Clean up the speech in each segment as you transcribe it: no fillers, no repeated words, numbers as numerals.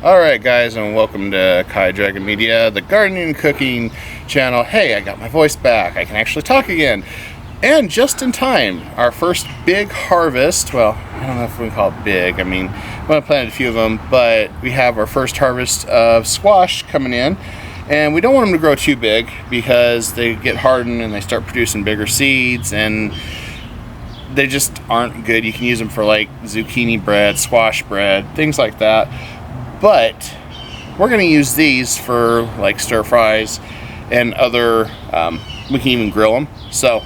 Alright guys, and welcome to Kai Dragon Media, the gardening and cooking channel. Hey, I got my voice back. I can actually talk again. And just in time, our first big harvest. Well, I don't know if we can call it big. I mean, we planted a few of them, but we have our first harvest of squash coming in. And we don't want them to grow too big because they get hardened and they start producing bigger seeds, and they just aren't good. You can use them for like zucchini bread, squash bread, things like that. But we're going to use these for like stir fries and other, we can even grill them. So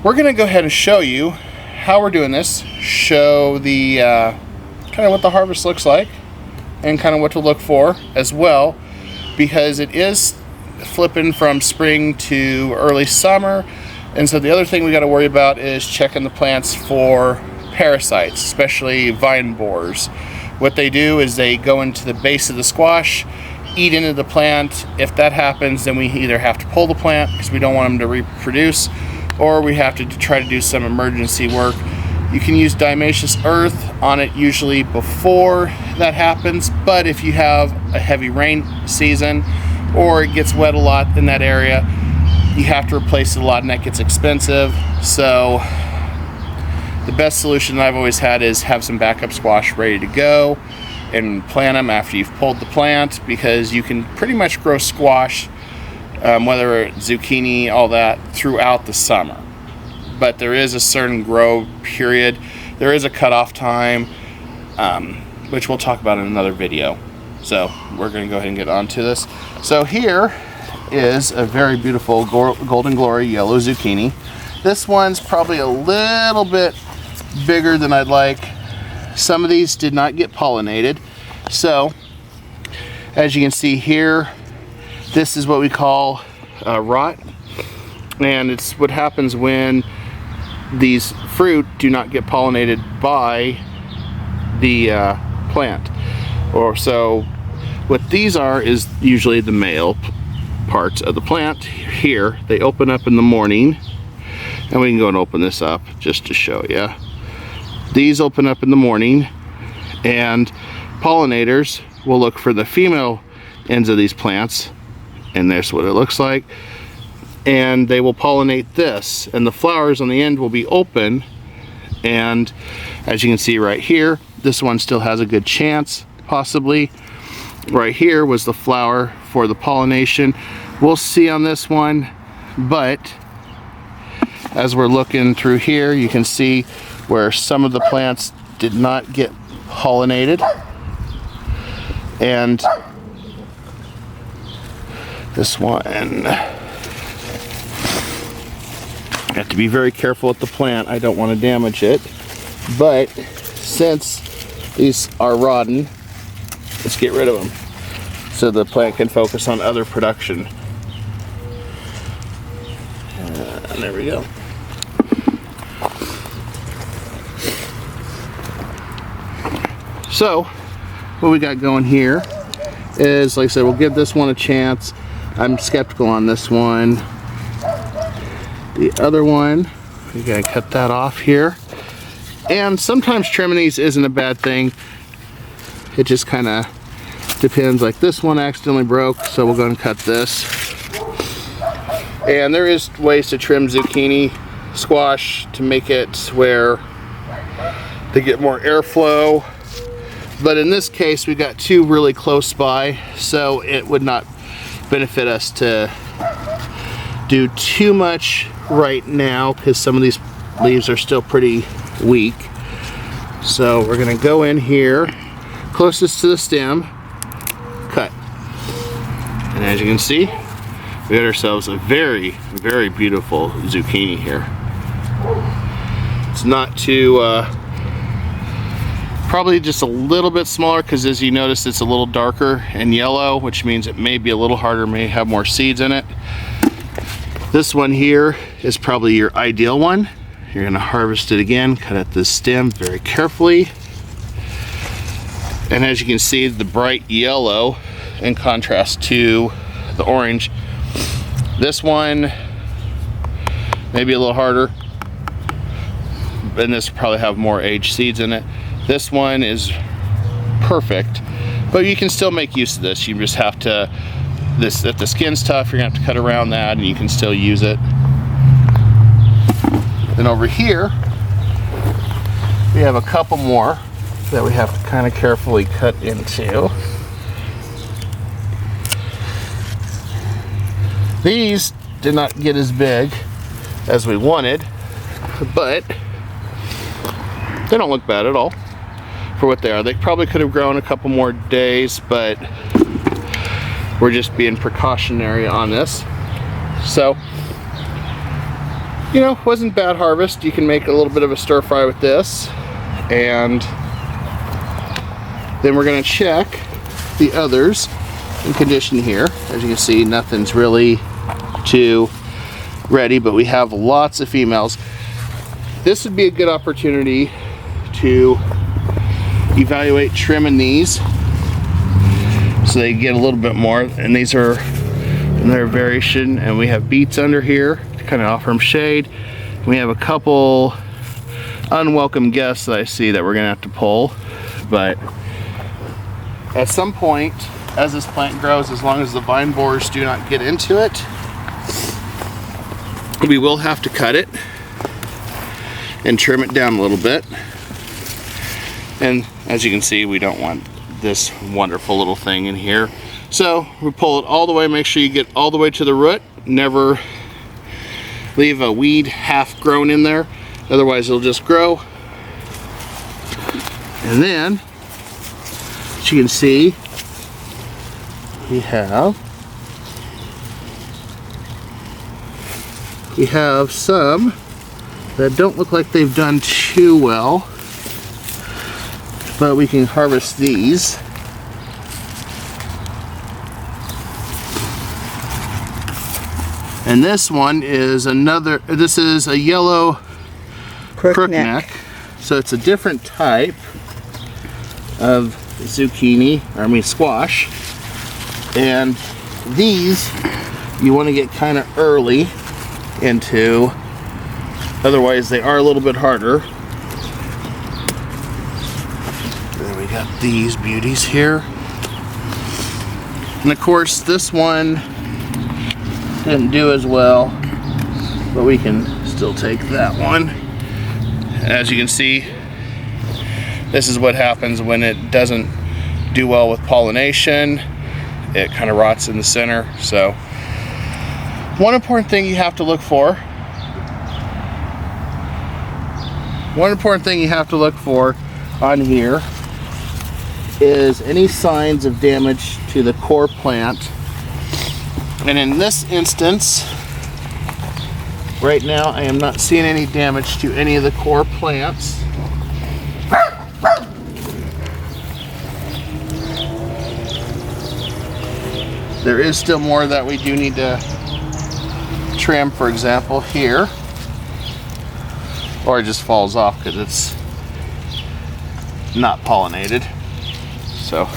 we're going to go ahead and show you how we're doing this, show the kind of what the harvest looks like and kind of what to look for as well, because it is flipping from spring to early summer. And so the other thing we got to worry about is checking the plants for parasites, especially vine borers. What they do is they go into the base of the squash, eat into the plant. If that happens, then we either have to pull the plant because we don't want them to reproduce, or we have to try to do some emergency work. You can use diatomaceous earth on it usually before that happens, but if you have a heavy rain season or it gets wet a lot in that area, you have to replace it a lot, and that gets expensive. So the best solution I've always had is have some backup squash ready to go and plant them after you've pulled the plant, because you can pretty much grow squash, whether it's zucchini, all that, throughout the summer. But there is a certain grow period. There is a cutoff time, which we'll talk about in another video. So we're going to go ahead and get onto this. So here is a very beautiful Golden Glory yellow zucchini. This one's probably a little bit bigger than I'd like. Some of these did not get pollinated. So as you can see here, this is what we call rot. And it's what happens when these fruit do not get pollinated by the plant. Or so what these are is usually the male parts of the plant. Here they open up in the morning, and we can go and open this up just to show you. These open up in the morning, and pollinators will look for the female ends of these plants, and there's what it looks like, and they will pollinate this, and the flowers on the end will be open. And as you can see right here, this one still has a good chance, possibly. Right here was the flower for the pollination. We'll see on this one, but as we're looking through here, you can see where some of the plants did not get pollinated. And this one, I have to be very careful with the plant. I don't want to damage it. But since these are rotten, let's get rid of them so the plant can focus on other production. And there we go. So what we got going here is, like I said, we'll give this one a chance. I'm skeptical on this one. The other one, we gotta cut that off here. And sometimes trimming these isn't a bad thing. It just kind of depends. Like this one accidentally broke, so we'll go and cut this. And there is ways to trim zucchini, squash, to make it where they get more airflow. But in this case, we got two really close by, so it would not benefit us to do too much right now, because some of these leaves are still pretty weak. So we're gonna go in here, closest to the stem, cut. And as you can see, we got ourselves a very, very beautiful zucchini here. It's not too, probably just a little bit smaller, because as you notice, it's a little darker and yellow, which means it may be a little harder, may have more seeds in it. This one here is probably your ideal one. You're gonna harvest it again, cut at the stem very carefully. And as you can see, the bright yellow in contrast to the orange. This one may be a little harder, and this will probably have more aged seeds in it. This one is perfect. But you can still make use of this. You just have to, if the skin's tough, you're gonna have to cut around that, and you can still use it. Then over here, we have a couple more that we have to kind of carefully cut into. These did not get as big as we wanted, but they don't look bad at all for what they are. They probably could have grown a couple more days, but we're just being precautionary on this. So, you know, wasn't bad harvest. You can make a little bit of a stir fry with this, and then we're gonna check the others in condition here. As you can see, nothing's really too ready, but we have lots of females. This would be a good opportunity to evaluate trimming these so they get a little bit more. And these are another variation, and we have beets under here to kind of offer them shade. We have a couple unwelcome guests that I see that we're gonna have to pull, but at some point as this plant grows, as long as the vine borers do not get into it, we will have to cut it and trim it down a little bit. And as you can see, we don't want this wonderful little thing in here. So we pull it all the way, make sure you get all the way to the root. Never leave a weed half grown in there, otherwise it'll just grow. And then, as you can see, we have some that don't look like they've done too well, but we can harvest these. And this one is this is a yellow crookneck. So it's a different type of zucchini, squash. And these you want to get kind of early into, otherwise they are a little bit harder. Then we got these beauties here. And of course this one didn't do as well, but we can still take that one. As you can see, this is what happens when it doesn't do well with pollination. It kind of rots in the center. So one important thing you have to look for on here is any signs of damage to the core plant. And in this instance, right now I am not seeing any damage to any of the core plants. There is still more that we do need to trim, for example here, or it just falls off because it's not pollinated. So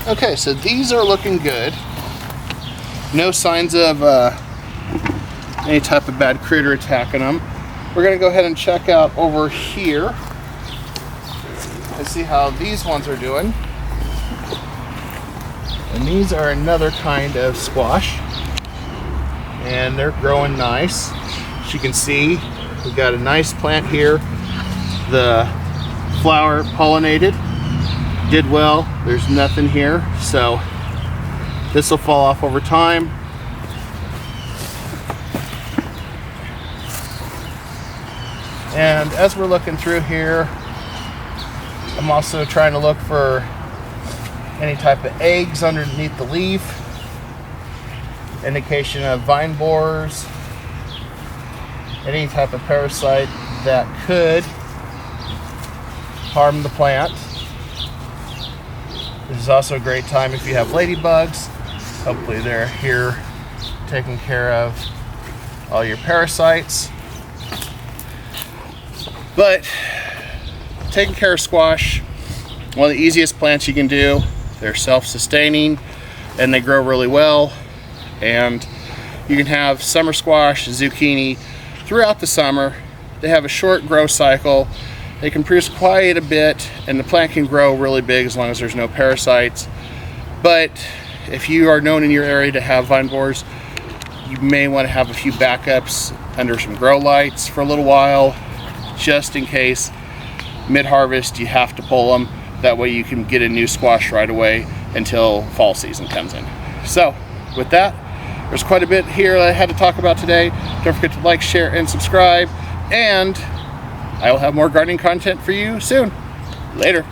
okay, so these are looking good. No signs of any type of bad critter attacking them. We're gonna go ahead and check out over here and see how these ones are doing. And these are another kind of squash, and they're growing nice. As you can see, we've got a nice plant here. The flower pollinated, did well. There's nothing here, so this will fall off over time. And as we're looking through here, I'm also trying to look for any type of eggs underneath the leaf, indication of vine borers, any type of parasite that could harm the plant. This is also a great time if you have ladybugs. Hopefully they're here taking care of all your parasites. But taking care of squash, one of the easiest plants you can do. They're self-sustaining and they grow really well. And you can have summer squash, zucchini throughout the summer. They have a short growth cycle. They can produce quite a bit, and the plant can grow really big as long as there's no parasites. But if you are known in your area to have vine borers, you may want to have a few backups under some grow lights for a little while, just in case mid-harvest you have to pull them. That way you can get a new squash right away until fall season comes in. So with that, there's quite a bit here that I had to talk about today. Don't forget to like, share, and subscribe, and I will have more gardening content for you soon. Later.